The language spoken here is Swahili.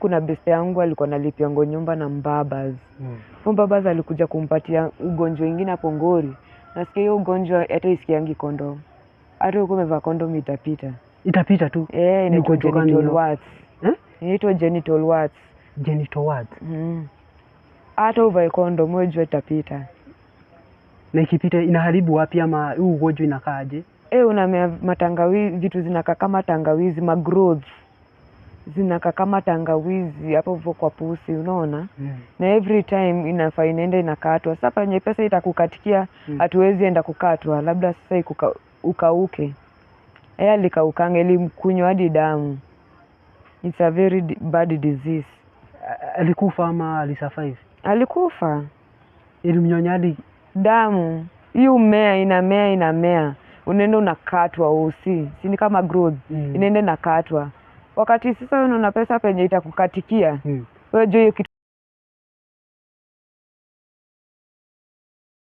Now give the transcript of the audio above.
Kuna beste yangu alikuwa analipia nyumba na mbabas. Mbabas alikuja kumpatia ugonjwa ingine hapo Ngori. Nasikia hiyo ugonjwa hata isikiangi kondom. Hata uko umevaa kondom itapita. Itapita tu. Inaitwa genital warts. Inaitwa genital warts. Genital warts. Hata uvae kondom wewe itapita. Na ikipita inaharibu wapi ama huu ugonjwa inakaaje? Unamea matangawizi, vitu zinakaa kama tangawizi, growth. Zinakaa kama tangawizi hapo kwa pusi, unaona? Na every time inafaa inaenda inakatwa. Sasa penye pesa itakukatikia hatuwezi enda kukatwa, labda sasa ukauke. Alikaukange ilimkunywa hadi damu. It's a very bad disease. Alikufa ama alisurvive? Alikufa. Ilimnyonya hadi damu. Hiyo mmea inamea. Unaenda unakatwa usi. Si ni kama growth. Inaenda inakatwa. Wakati sasa unaona pesa penye itakukatikia. Wewe jua